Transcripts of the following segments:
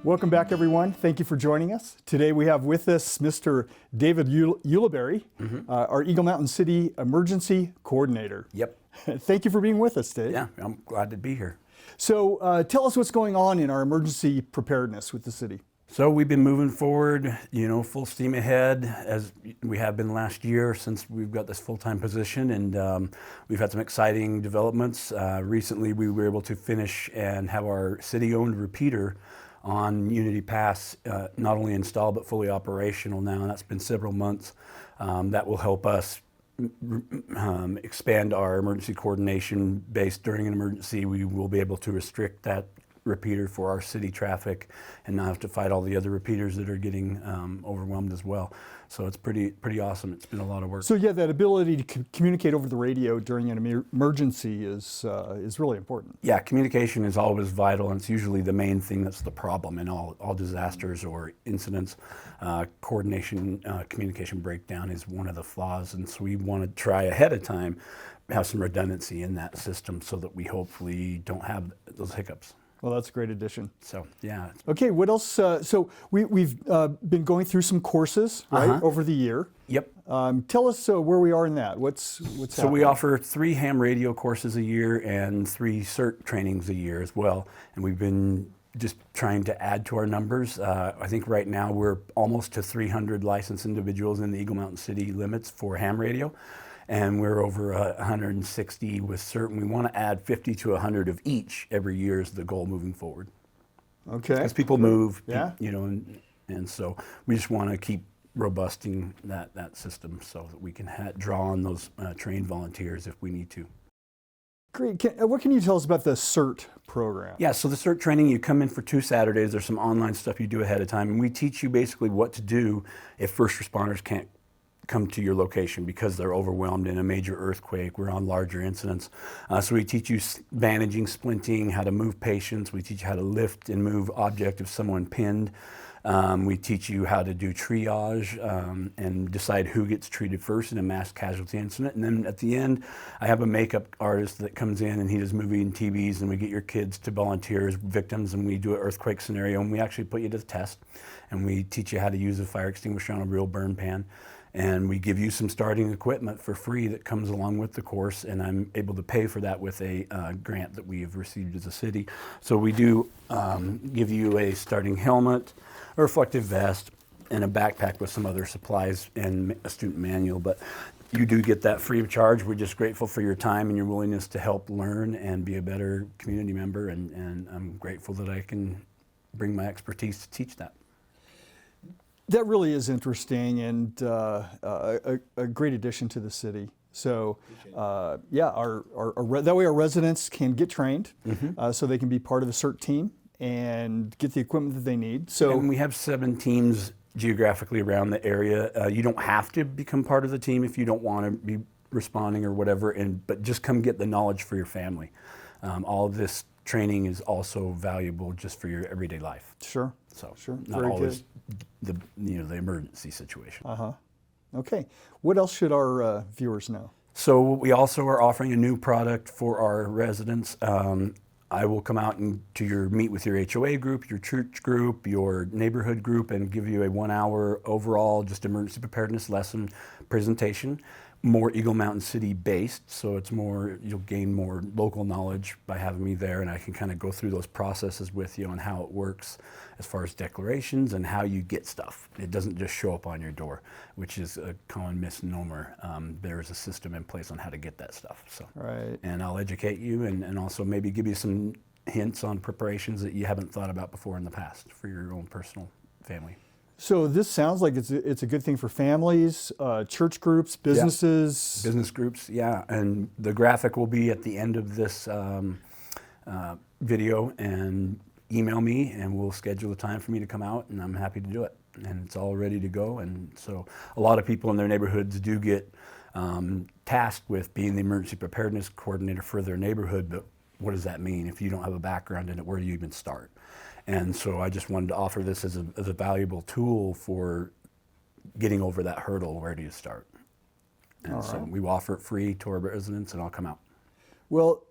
Welcome back, everyone. Thank you for joining us. Today we have with us Mr. David Ulibarri, our Eagle Mountain City Emergency Coordinator. Yep. Thank you for being with us, Dave. Yeah, I'm glad to be here. So tell us what's going on in our emergency preparedness with the city. So we've been moving forward, full steam ahead as we have been last year since we've got this full-time position, and we've had some exciting developments. Recently we were able to finish and have our city-owned repeater on Unity Pass not only installed but fully operational now, and that's been several months. That will help us expand our emergency coordination base during an emergency. We will be able to restrict that repeater for our city traffic and not have to fight all the other repeaters that are getting overwhelmed as well. So it's pretty awesome. It's been a lot of work. So yeah, that ability to communicate over the radio during an emergency is really important. Yeah, communication is always vital, and it's usually the main thing that's the problem in all disasters or incidents. Coordination, communication breakdown is one of the flaws, and so we want to try ahead of time, have some redundancy in that system so that we hopefully don't have those hiccups. Well, that's a great addition. So, yeah. Okay, what else? So we've been going through some courses, right, over the year. Yep. Tell us where we are in that. What's So happening? we offer 3 ham radio courses a year and 3 CERT trainings a year as well. And we've been just trying to add to our numbers. I think right now we're almost to 300 licensed individuals in the Eagle Mountain City limits for ham radio. And we're over 160 with CERT. We want to add 50 to 100 of each every year is the goal moving forward. Okay. As people move, yeah. And so we just want to keep robusting that system so that we can draw on those trained volunteers if we need to. Great. What can you tell us about the CERT program? Yeah, so the CERT training, you come in for 2 Saturdays. There's some online stuff you do ahead of time, and we teach you basically what to do if first responders can't come to your location because they're overwhelmed in a major earthquake. We're on larger incidents. So we teach you bandaging, splinting, how to move patients. We teach you how to lift and move object if someone pinned. We teach you how to do triage and decide who gets treated first in a mass casualty incident. And then at the end, I have a makeup artist that comes in and he does movie and TVs, and we get your kids to volunteer as victims, and we do an earthquake scenario, and we actually put you to the test. And we teach you how to use a fire extinguisher on a real burn pan. And we give you some starting equipment for free that comes along with the course, and I'm able to pay for that with a grant that we have received as a city. So we do give you a starting helmet, a reflective vest, and a backpack with some other supplies and a student manual. But you do get that free of charge. We're just grateful for your time and your willingness to help learn and be a better community member, and I'm grateful that I can bring my expertise to teach that. That really is interesting and a great addition to the city. So, yeah, that way our residents can get trained, so they can be part of the CERT team and get the equipment that they need. So, and we have 7 teams geographically around the area. You don't have to become part of the team if you don't want to be responding or whatever, but just come get the knowledge for your family. All of this training is also valuable just for your everyday life. Sure. So sure. not Very always good. the emergency situation. Okay. What else should our viewers know? So we also are offering a new product for our residents. I will come out and meet with your HOA group, your church group, your neighborhood group, and give you a 1-hour overall just emergency preparedness lesson presentation. More Eagle Mountain City based, so it's more, you'll gain more local knowledge by having me there, and I can kind of go through those processes with you on how it works as far as declarations and how you get stuff. It doesn't just show up on your door, which is a common misnomer. There is a system in place on how to get that stuff. So, right. And I'll educate you and also maybe give you some hints on preparations that you haven't thought about before in the past for your own personal family. So this sounds like it's a good thing for families, church groups, businesses. Yeah. Business groups, yeah. And the graphic will be at the end of this video, and email me and we'll schedule a time for me to come out, and I'm happy to do it. And it's all ready to go. And so a lot of people in their neighborhoods do get tasked with being the emergency preparedness coordinator for their neighborhood, but what does that mean? If you don't have a background in it, where do you even start? And so I just wanted to offer this as a valuable tool for getting over that hurdle. Where do you start? And so we offer it free to our residents, and I'll come out. Well,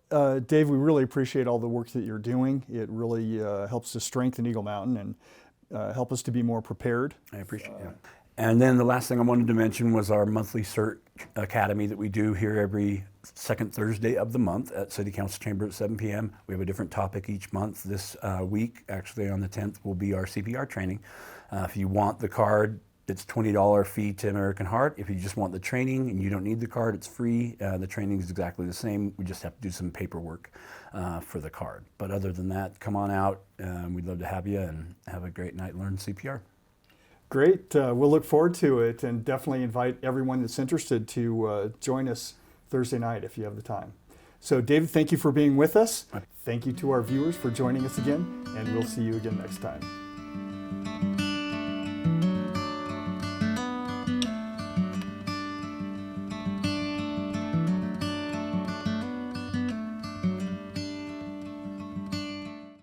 Dave, we really appreciate all the work that you're doing. It really helps to strengthen Eagle Mountain and help us to be more prepared. I appreciate that. And then the last thing I wanted to mention was our monthly CERT Academy that we do here every second Thursday of the month at City Council Chamber at 7 p.m. We have a different topic each month. This week, actually on the 10th, will be our CPR training. If you want the card, it's $20 fee to American Heart. If you just want the training and you don't need the card, it's free. The training is exactly the same. We just have to do some paperwork for the card. But other than that, come on out. We'd love to have you and have a great night learning CPR. Great. We'll look forward to it, and definitely invite everyone that's interested to join us Thursday night if you have the time. So, David, thank you for being with us. Thank you to our viewers for joining us again, and we'll see you again next time.